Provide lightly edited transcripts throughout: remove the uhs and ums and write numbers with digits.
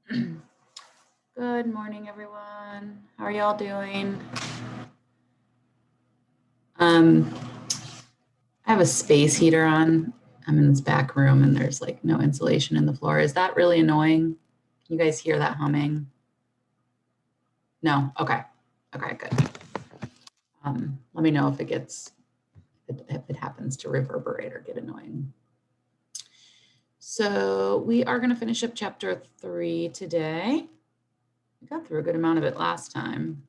Good morning, everyone. How are y'all doing? I have a space heater on. I'm in this back room and there's like no insulation in the floor. Is that really annoying? Can you guys hear that humming? No? Okay. Okay, good. Let me know if it happens to reverberate or get annoying. So we are going to finish up chapter 3 today. We got through a good amount of it last time.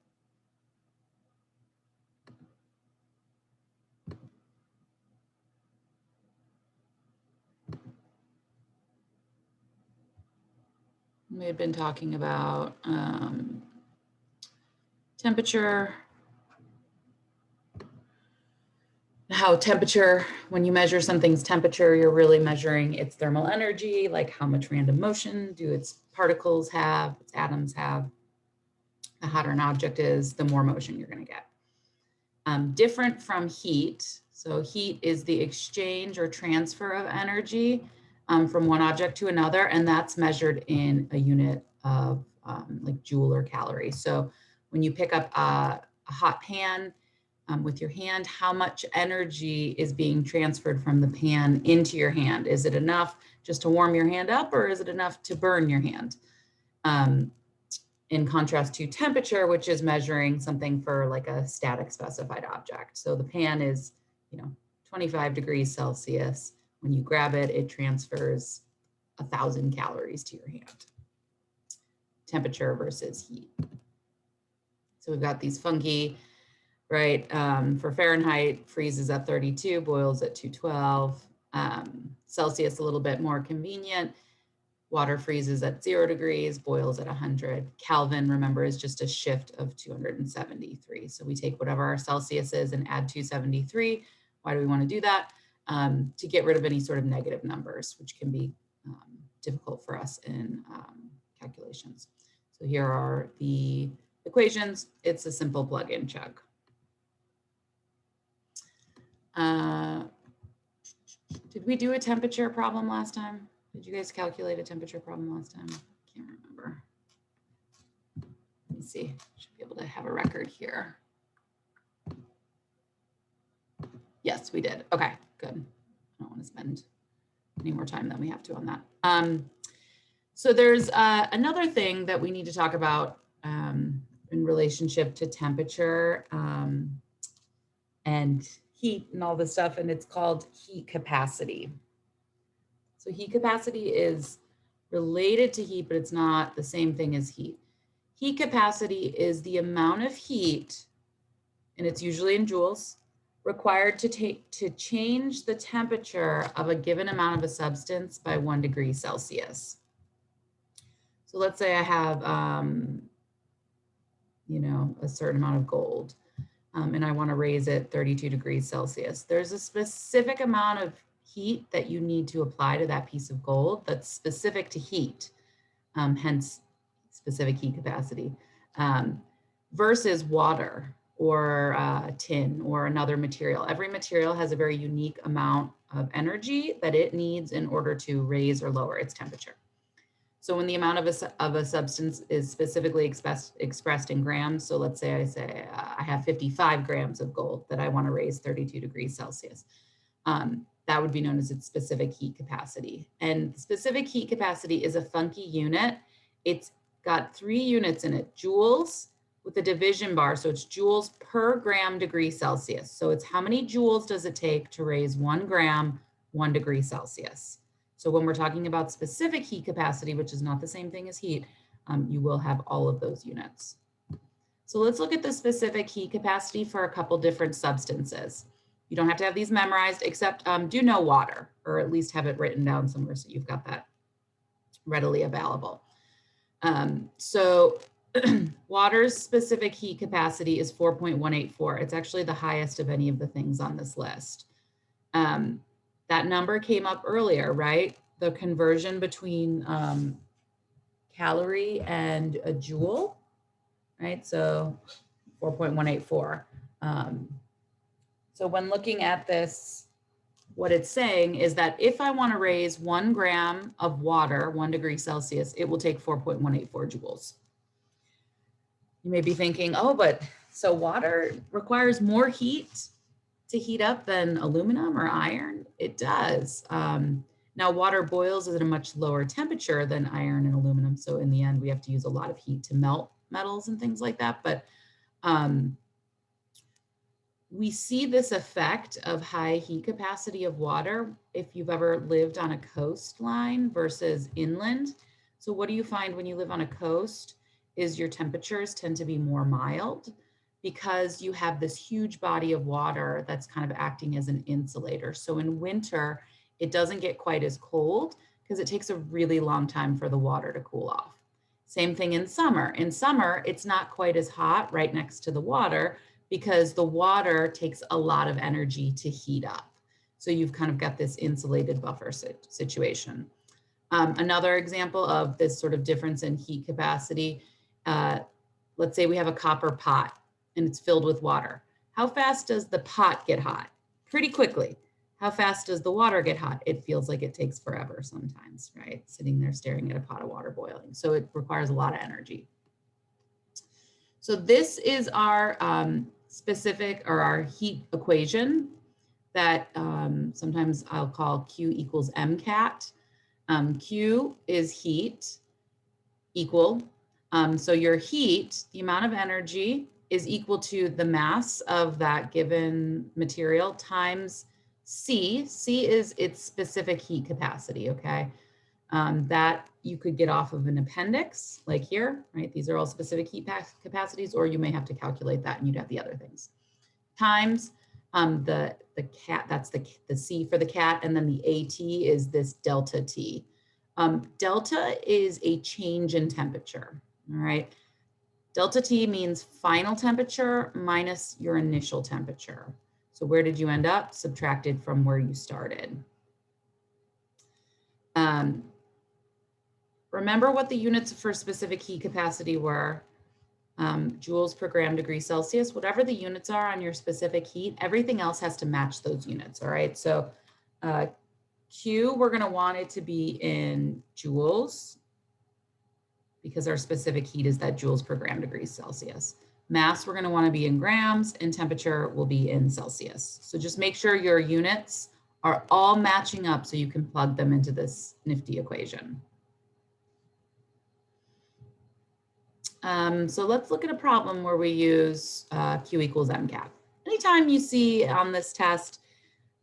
We had been talking about temperature, how temperature, when you measure something's temperature, you're really measuring its thermal energy, like how much random motion do its particles have, its atoms have. The hotter an object is, the more motion you're going to get. Different from heat. So heat is the exchange or transfer of energy from one object to another, and that's measured in a unit of like joule or calorie. So when you pick up a hot pan with your hand, how much energy is being transferred from the pan into your hand? Is it enough just to warm your hand up, or is it enough to burn your hand? In contrast to temperature, which is measuring something for like a static specified object. So the pan is, 25 degrees Celsius. When you grab it, it transfers 1,000 calories to your hand. Temperature versus heat. So we've got these funky, right? For Fahrenheit, freezes at 32, boils at 212. Celsius, a little bit more convenient. Water freezes at 0 degrees, boils at 100. Kelvin, remember, is just a shift of 273. So we take whatever our Celsius is and add 273. Why do we want to do that? To get rid of any sort of negative numbers, which can be difficult for us in calculations. So here are the equations. It's a simple plug-in chug. Did we do a temperature problem last time? Did you guys calculate a temperature problem last time? Can't remember. Let me see. Should be able to have a record here. Yes, we did. Okay, good. I don't want to spend any more time than we have to on that. So there's another thing that we need to talk about in relationship to temperature and heat and all this stuff, and it's called heat capacity. So heat capacity is related to heat, but it's not the same thing as heat. Heat capacity is the amount of heat, and it's usually in joules, required to change the temperature of a given amount of a substance by 1 degree Celsius. So let's say I have, a certain amount of gold, and I want to raise it 32 degrees Celsius. There's a specific amount of heat that you need to apply to that piece of gold that's specific to heat, hence specific heat capacity, versus water or tin or another material. Every material has a very unique amount of energy that it needs in order to raise or lower its temperature. So when the amount of a substance is specifically expressed in grams, so let's say I have 55 grams of gold that I want to raise 32 degrees Celsius. That would be known as its specific heat capacity. And specific heat capacity is a funky unit. It's got 3 units in it: joules with a division bar. So it's joules per gram degree Celsius. So it's how many joules does it take to raise 1 gram, 1 degree Celsius. So when we're talking about specific heat capacity, which is not the same thing as heat, you will have all of those units. So let's look at the specific heat capacity for a couple different substances. You don't have to have these memorized, except do know water, or at least have it written down somewhere so you've got that readily available. So water's specific heat capacity is 4.184. It's actually the highest of any of the things on this list. That number came up earlier, right? The conversion between calorie and a joule, right? So 4.184. So when looking at this what it's saying is that if I want to raise 1 gram of water, 1 degree Celsius, it will take 4.184 joules. You may be thinking, oh, but so water requires more heat to heat up than aluminum or iron? It does. Now water boils at a much lower temperature than iron and aluminum. So in the end, we have to use a lot of heat to melt metals and things like that. But we see this effect of high heat capacity of water if you've ever lived on a coastline versus inland. So what do you find when you live on a coast is your temperatures tend to be more mild because you have this huge body of water that's kind of acting as an insulator. So in winter, it doesn't get quite as cold because it takes a really long time for the water to cool off. Same thing in summer. In summer, it's not quite as hot right next to the water because the water takes a lot of energy to heat up. So you've kind of got this insulated buffer situation. Another example of this sort of difference in heat capacity, let's say we have a copper pot and it's filled with water. How fast does the pot get hot? Pretty quickly. How fast does the water get hot? It feels like it takes forever sometimes, right? Sitting there staring at a pot of water boiling. So it requires a lot of energy. So this is our specific or our heat equation that sometimes I'll call Q equals MCAT. Q is heat equal. So your heat, the amount of energy is equal to the mass of that given material times C. C is its specific heat capacity, okay? That you could get off of an appendix, like here, right? These are all specific heat capacities, or you may have to calculate that and you'd have the other things. Times the cat, that's the C for the cat, and then the AT is this delta T. Delta is a change in temperature, all right? Delta T means final temperature minus your initial temperature. So where did you end up? Subtracted from where you started. Remember what the units for specific heat capacity were. Joules per gram degree Celsius, whatever the units are on your specific heat, everything else has to match those units, all right? So Q, we're gonna want it to be in joules because our specific heat is that joules per gram degree Celsius. Mass, we're gonna wanna be in grams, and temperature will be in Celsius. So just make sure your units are all matching up so you can plug them into this nifty equation. So let's look at a problem where we use Q equals MCAT. Anytime you see on this test,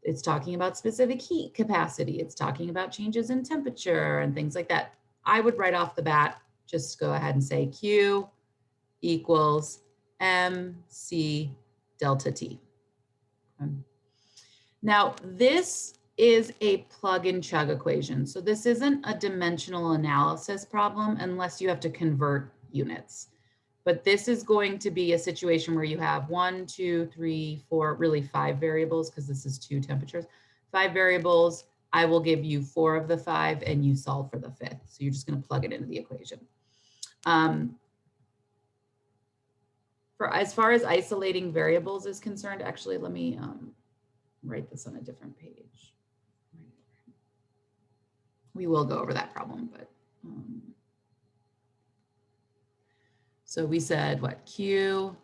it's talking about specific heat capacity, it's talking about changes in temperature and things like that, I would right off the bat just go ahead and say Q equals MC delta T. Now, this is a plug and chug equation. So this isn't a dimensional analysis problem unless you have to convert units. But this is going to be a situation where you have 1, 2, 3, 4, really 5 variables, because this is 2 temperatures, 5 variables. I will give you 4 of the 5 and you solve for the 5th. So you're just going to plug it into the equation. For as far as isolating variables is concerned, actually, let me write this on a different page. We will go over that problem, but so we said what? Q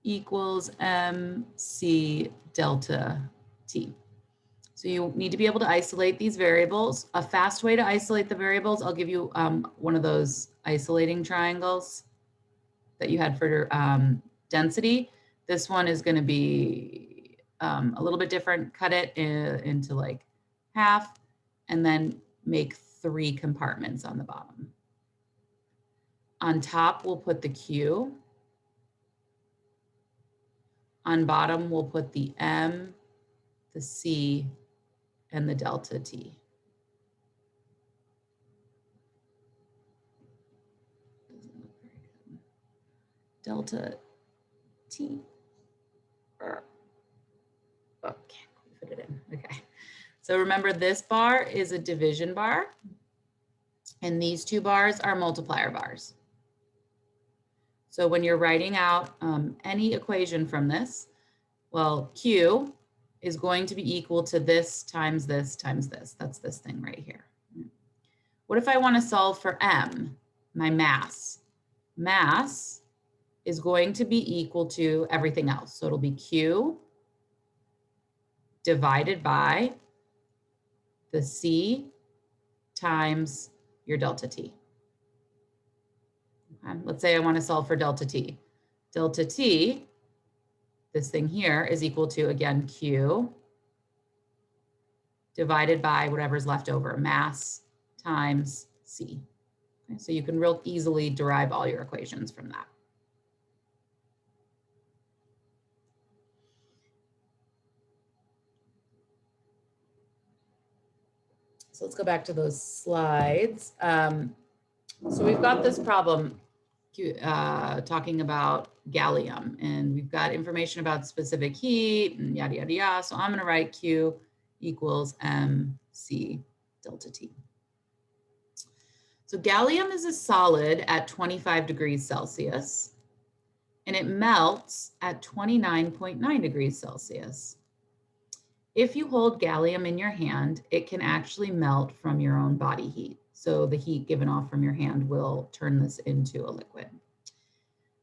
equals MC delta T. So you need to be able to isolate these variables. A fast way to isolate the variables, I'll give you one of those isolating triangles that you had for density. This one is going to be a little bit different. Cut it into like half and then make 3 compartments on the bottom. On top, we'll put the Q. On bottom, we'll put the M, the C, and the delta T. Delta T. Oh, can't fit it in. Okay. So remember, this bar is a division bar, and these 2 bars are multiplier bars. So when you're writing out any equation from this, well, Q is going to be equal to this times this times this. That's this thing right here. What if I want to solve for m, my mass? Mass is going to be equal to everything else. So it'll be Q divided by the C times your delta T. Okay. Let's say I want to solve for delta T. Delta T, this thing here, is equal to, again, Q divided by whatever's left over, mass times C. Okay, so you can real easily derive all your equations from that. So let's go back to those slides. So we've got this problem talking about gallium, and we've got information about specific heat and yada, yada, yada. So I'm going to write Q equals mc delta T. So gallium is a solid at 25 degrees Celsius, and it melts at 29.9 degrees Celsius. If you hold gallium in your hand, it can actually melt from your own body heat. So the heat given off from your hand will turn this into a liquid.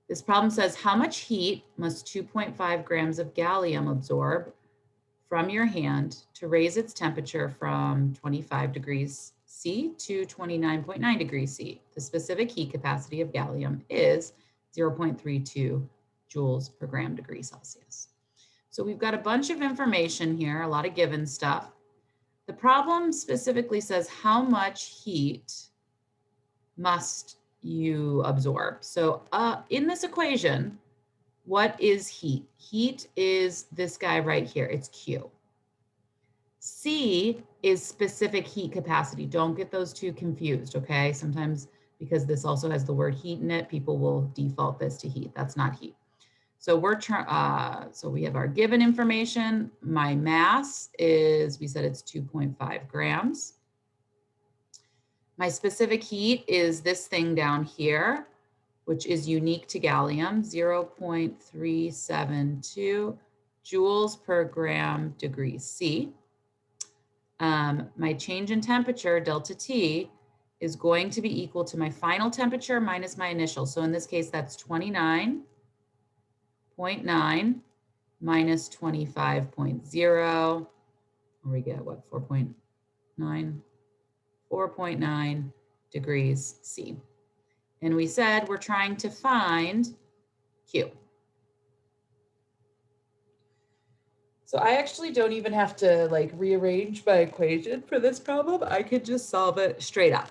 This problem says, how much heat must 2.5 grams of gallium absorb from your hand to raise its temperature from 25 degrees C to 29.9 degrees C? The specific heat capacity of gallium is 0.32 joules per gram degree Celsius. So we've got a bunch of information here, a lot of given stuff. The problem specifically says how much heat must you absorb. So in this equation, what is heat? Heat is this guy right here, it's Q. C is specific heat capacity. Don't get those two confused, okay? Sometimes because this also has the word heat in it, people will default this to heat. That's not heat. So so we have our given information. My mass is, we said it's 2.5 grams. My specific heat is this thing down here, which is unique to gallium, 0.372 joules per gram degree C. My change in temperature, delta T, is going to be equal to my final temperature minus my initial. So in this case, that's 29.9 minus 25.0, or we get what, 4.9? 4.9 degrees C. And we said we're trying to find Q. So I actually don't even have to like rearrange my equation for this problem. I could just solve it straight up.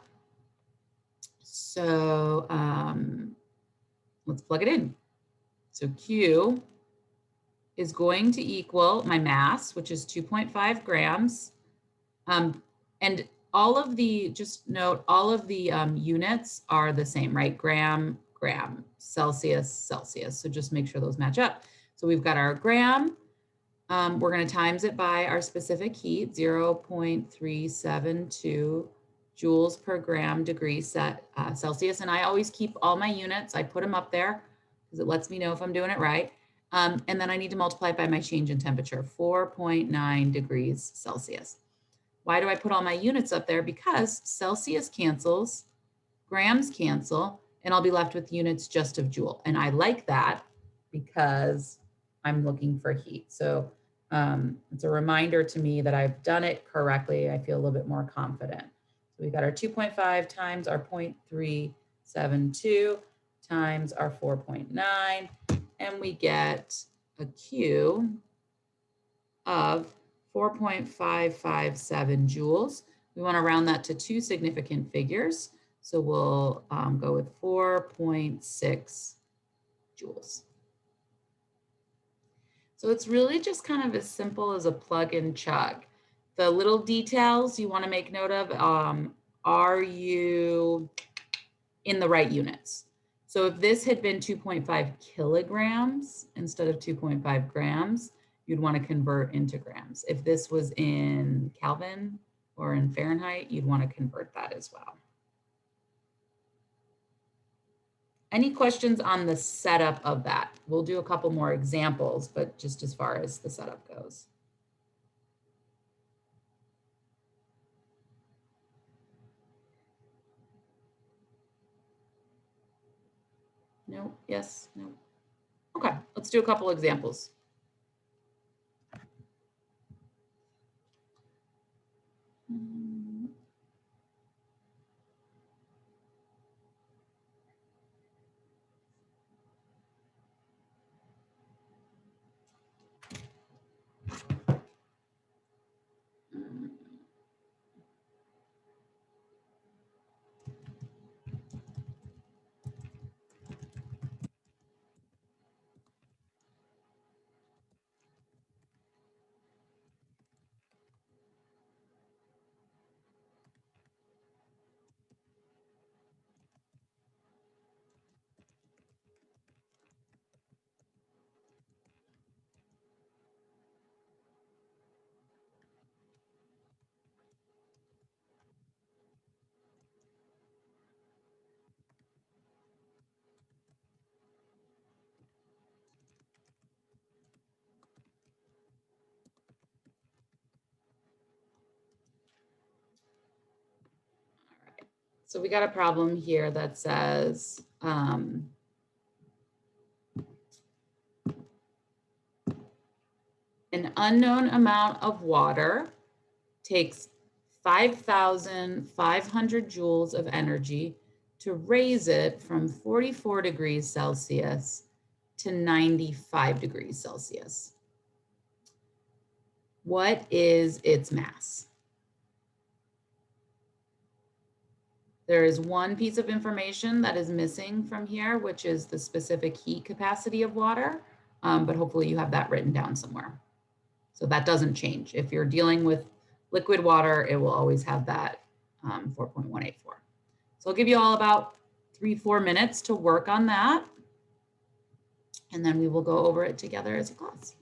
So let's plug it in. So Q is going to equal my mass, which is 2.5 grams. And all of the, just note, all of the units are the same, right? Gram, gram, Celsius, Celsius. So just make sure those match up. So we've got our gram. We're going to times it by our specific heat, 0.372 joules per gram degree Celsius. And I always keep all my units. I put them up there because it lets me know if I'm doing it right. And then I need to multiply it by my change in temperature, 4.9 degrees Celsius. Why do I put all my units up there? Because Celsius cancels, grams cancel, and I'll be left with units just of joule. And I like that because I'm looking for heat. So it's a reminder to me that I've done it correctly. I feel a little bit more confident. So we've got our 2.5 times our 0.372 times our 4.9, and we get a Q of 4.557 joules. We want to round that to two significant figures. So we'll go with 4.6 joules. So it's really just kind of as simple as a plug and chug. The little details you want to make note of, are you in the right units? So if this had been 2.5 kilograms instead of 2.5 grams, you'd want to convert into grams. If this was in Kelvin or in Fahrenheit, you'd want to convert that as well. Any questions on the setup of that? We'll do a couple more examples, but just as far as the setup goes. No, yes, no. Okay, let's do a couple examples. Mm, mm. So we got a problem here that says, an unknown amount of water takes 5,500 joules of energy to raise it from 44 degrees Celsius to 95 degrees Celsius. What is its mass? There is one piece of information that is missing from here, which is the specific heat capacity of water, but hopefully you have that written down somewhere. So that doesn't change. If you're dealing with liquid water, it will always have that 4.184. So I'll give you all about 3-4 minutes to work on that. And then we will go over it together as a class.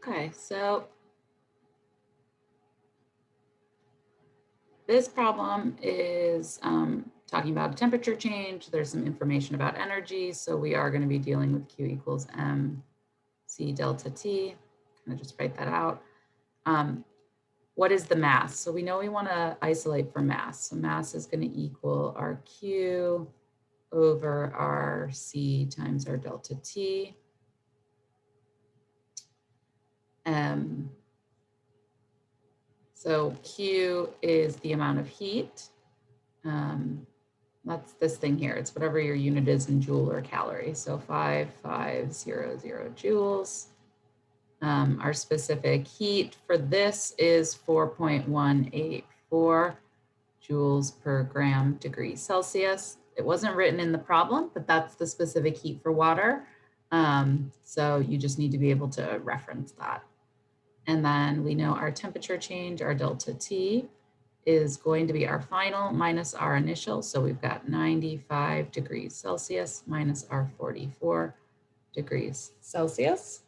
Okay, so this problem is talking about a temperature change. There's some information about energy. So we are going to be dealing with Q equals mc delta T. I'm going to just write that out. What is the mass? So we know we want to isolate for mass. So mass is going to equal our Q over our C times our delta T. So Q is the amount of heat. That's this thing here. It's whatever your unit is in joule or calorie. So 5500 joules. Our specific heat for this is 4.184 joules per gram degree Celsius. It wasn't written in the problem, but that's the specific heat for water. So you just need to be able to reference that. And then we know our temperature change, our delta T, is going to be our final minus our initial. So we've got 95 degrees Celsius minus our 44 degrees Celsius.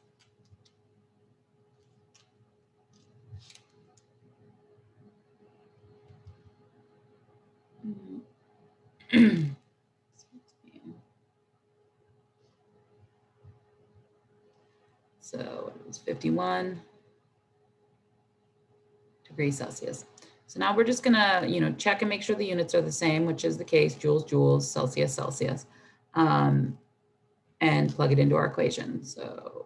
So it was 51 degrees Celsius. So now we're just gonna, check and make sure the units are the same, which is the case, joules, joules, Celsius, Celsius, and plug it into our equation. So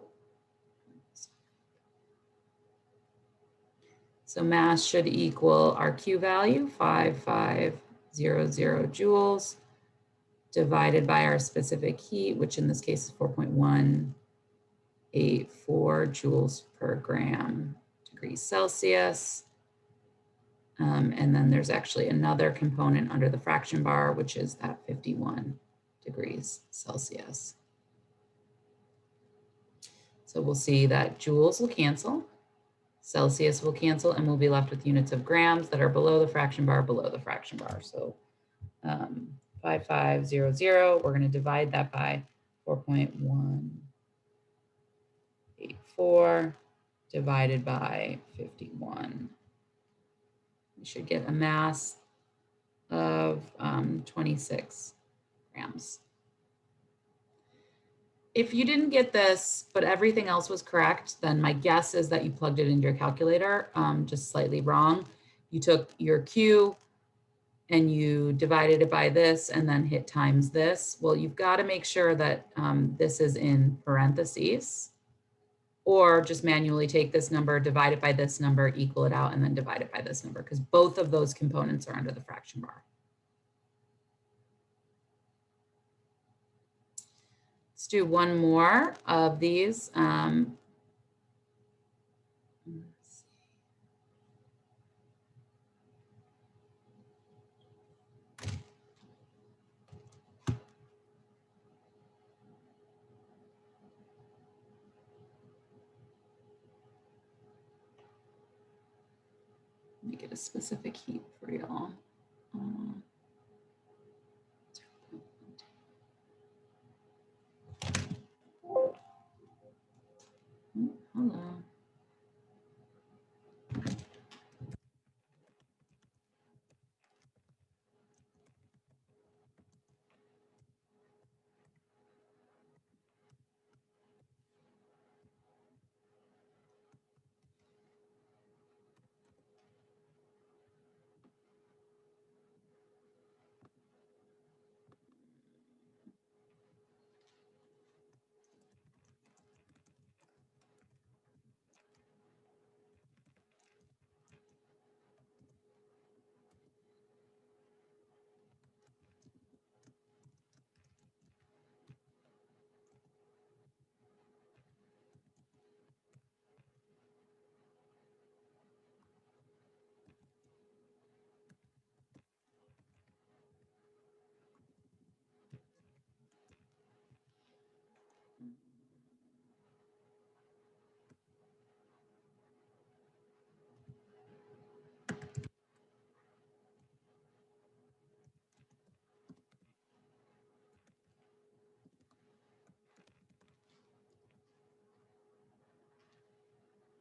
mass should equal our Q value, 5500 joules, divided by our specific heat, which in this case is 4.184 joules per gram degrees Celsius. And then there's actually another component under the fraction bar, which is that 51 degrees Celsius. So we'll see that joules will cancel, Celsius will cancel, and we'll be left with units of grams that are below the fraction bar, So 5500, we're going to divide that by 4.184 divided by 51. We should get a mass of 26 grams. If you didn't get this, but everything else was correct, then my guess is that you plugged it into your calculator, just slightly wrong. You took your Q and you divided it by this and then hit times this. Well, you've got to make sure that this is in parentheses, or just manually take this number, divide it by this number, equal it out, and then divide it by this number, because both of those components are under the fraction bar. Let's do one more of these. Let me get a specific heat for y'all. Hello.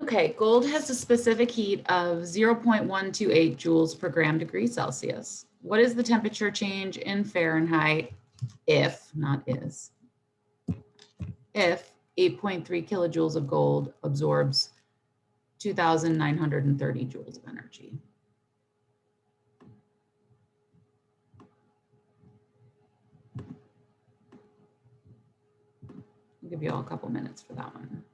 Okay, gold has a specific heat of 0.128 joules per gram degree Celsius. What is the temperature change in Fahrenheit if, not is, if 8.3 kilojoules of gold absorbs 2,930 joules of energy? I'll give you all a couple minutes for that one.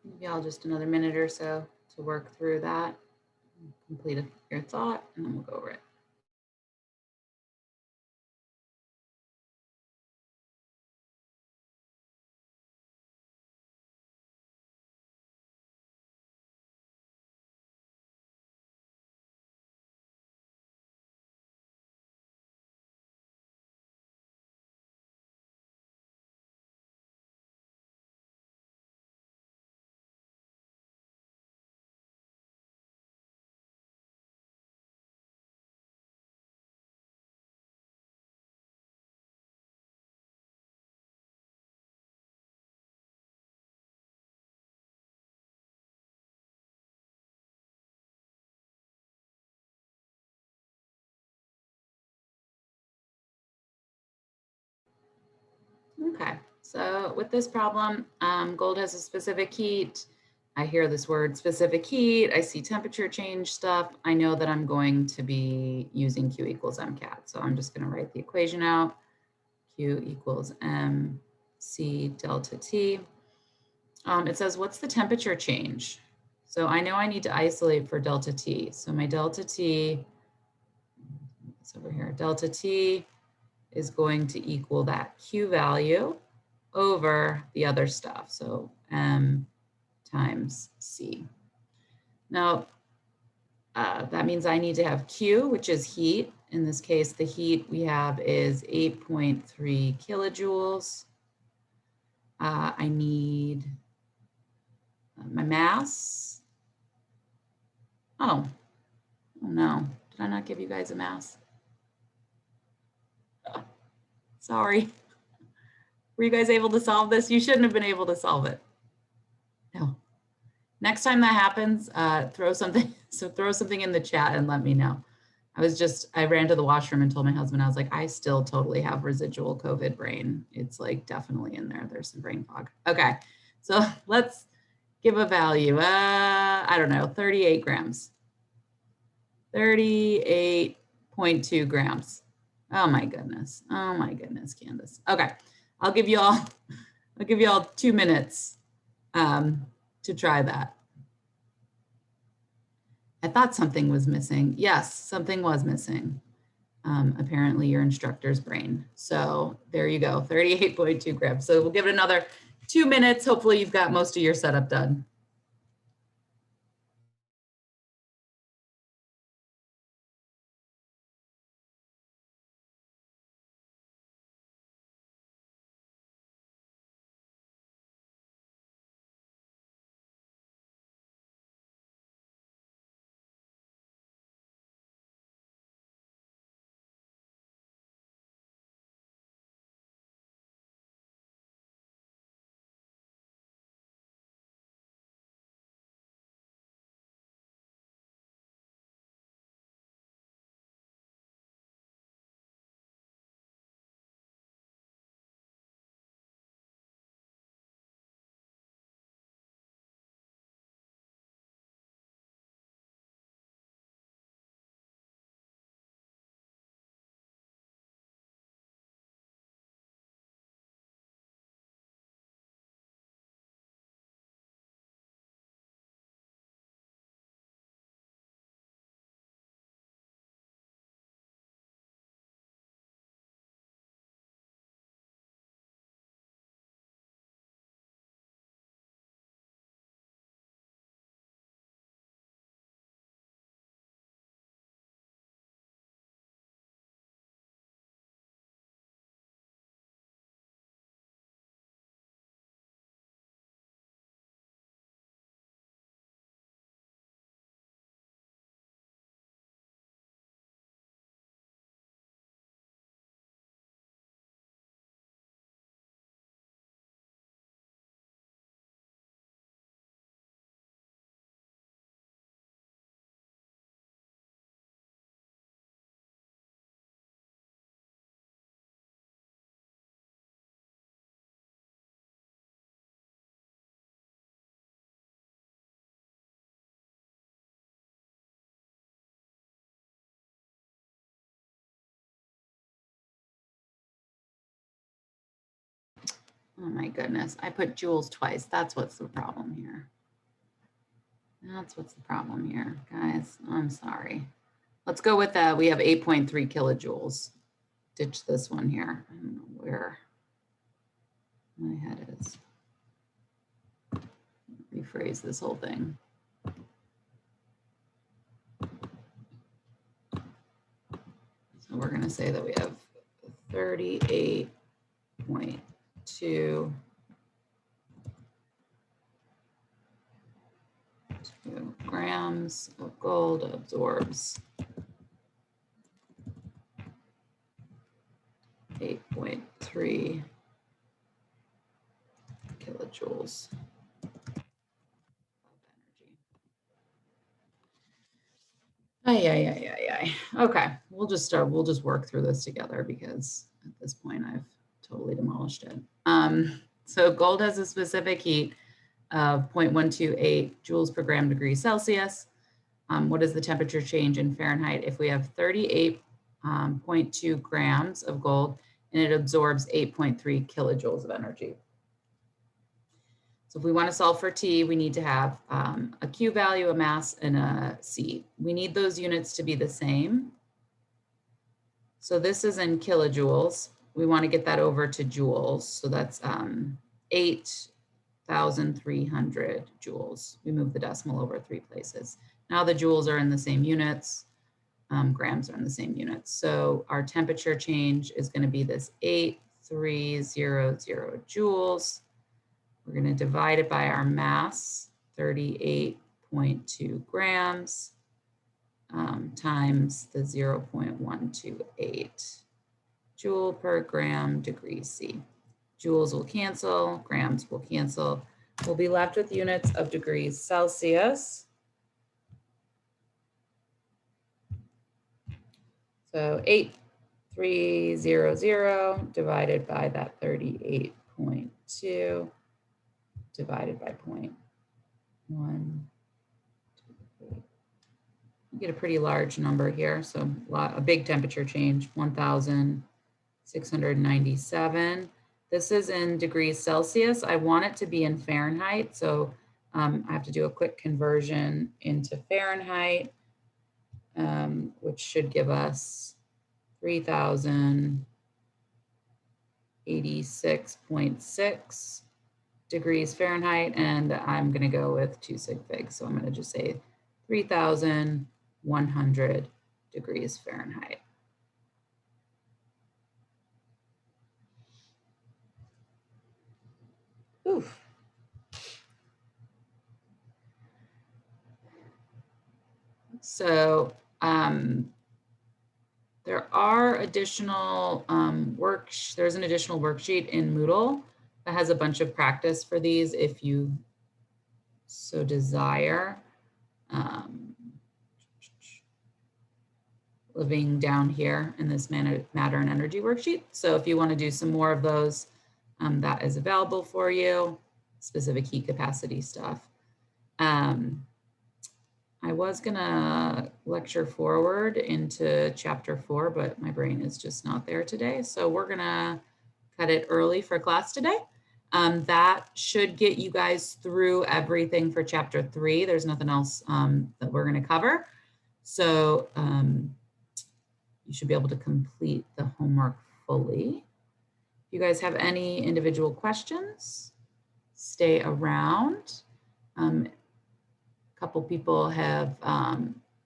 Maybe I'll just another minute or so to work through that, complete your thought, and then we'll go over it. Okay, so with this problem, gold has a specific heat. I hear this word specific heat. I see temperature change stuff. I know that I'm going to be using Q equals MCAT. So I'm just going to write the equation out. Q equals MC delta T. It says, what's the temperature change? So I know I need to isolate for delta T. So my delta T, it's over here, delta T is going to equal that Q value over the other stuff. So M times C. Now, that means I need to have Q, which is heat. In this case, the heat we have is 8.3 kilojoules. I need my mass. Oh no, did I not give you guys a mass? Sorry. Were you guys able to solve this? You shouldn't have been able to solve it. No. Next time that happens, throw something in the chat and let me know. I ran to the washroom and told my husband, I was like, I still totally have residual COVID brain. It's like definitely in there. There's some brain fog. Okay, so let's give a value. I don't know, 38 grams. 38.2 grams. Oh my goodness. Oh my goodness, Candace. Okay, I'll give you all 2 minutes to try that. I thought something was missing. Yes, something was missing. Apparently your instructor's brain. So there you go, 38.2 grams. So we'll give it another 2 minutes. Hopefully you've got most of your setup done. Oh my goodness, I put joules twice. That's what's the problem here. That's what's the problem here, guys. I'm sorry. Let's go with that. We have 8.3 kilojoules. Ditch this one here. I don't know where my head is. Rephrase this whole thing. So we're going to say that we have 38.2 grams of gold absorbs 8.3 kilojoules of energy. Okay, we'll just work through this together because at this point I've totally demolished it. So gold has a specific heat of 0.128 joules per gram degree Celsius. What is the temperature change in Fahrenheit if we have 38.2 grams of gold and it absorbs 8.3 kilojoules of energy? So if we want to solve for T, we need to have a Q value, a mass, and a C. We need those units to be the same. So this is in kilojoules. We want to get that over to joules. So that's 8,300 joules. We move the decimal over 3 places. Now the joules are in the same units. Grams are in the same units. So our temperature change is going to be this 8,300 joules. We're going to divide it by our mass, 38.2 grams, times the 0.128 joule per gram degree C. Joules will cancel, grams will cancel. We'll be left with units of degrees Celsius. So 8,300 divided by that 38.2 divided by 0.1. You get a pretty large number here. So a big temperature change, 1,697. This is in degrees Celsius. I want it to be in Fahrenheit. So I have to do a quick conversion into Fahrenheit, which should give us 3,086.6 degrees Fahrenheit. And I'm going to go with 2 sig figs. So I'm going to just say 3,100 degrees Fahrenheit. Oof. So there are additional there's an additional worksheet in Moodle that has a bunch of practice for these if you so desire. Living down here in this matter and energy worksheet. So if you want to do some more of those, that is available for you, specific heat capacity stuff. I was gonna lecture forward into chapter 4, but my brain is just not there today. So we're gonna cut it early for class today. That should get you guys through everything for chapter 3. There's nothing else that we're gonna cover. So you should be able to complete the homework fully. If you guys have any individual questions, stay around. A couple people have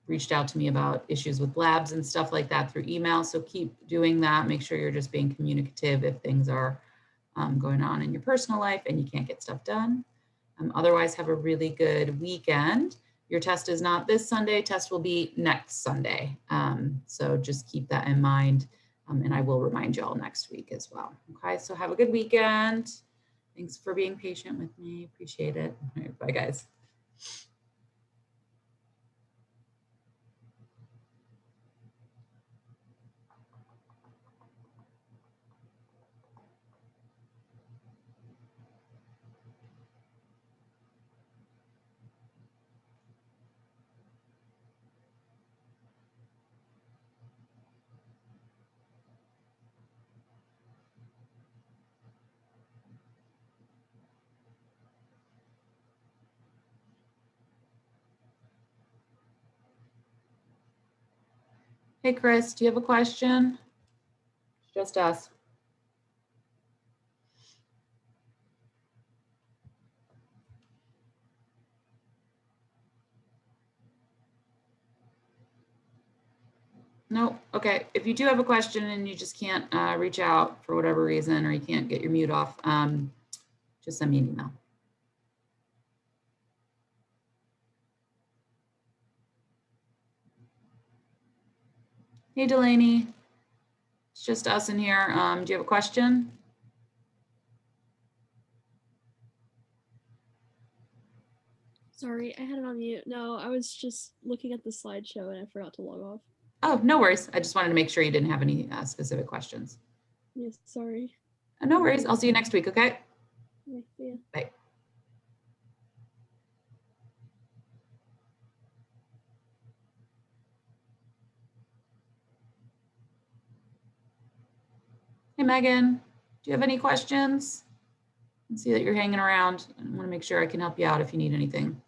reached out to me about issues with labs and stuff like that through email. So keep doing that. Make sure you're just being communicative if things are going on in your personal life and you can't get stuff done. Otherwise, have a really good weekend. Your test is not this Sunday, test will be next Sunday. So just keep that in mind. And I will remind you all next week as well. Okay, so have a good weekend. Thanks for being patient with me. Appreciate it. All right, bye guys. Hey, Chris, do you have a question? Just us. No, okay. If you do have a question and you just can't reach out for whatever reason, or you can't get your mute off, just send me an email. Hey, Delaney, it's just us in here. Do you have a question? Sorry, I had it on mute. No, I was just looking at the slideshow and I forgot to log off. Oh, no worries. I just wanted to make sure you didn't have any specific questions. Yes, sorry. No worries. I'll see you next week, okay? Okay, see ya. Bye. Hey, Megan, do you have any questions? I see that you're hanging around. I want to make sure I can help you out if you need anything.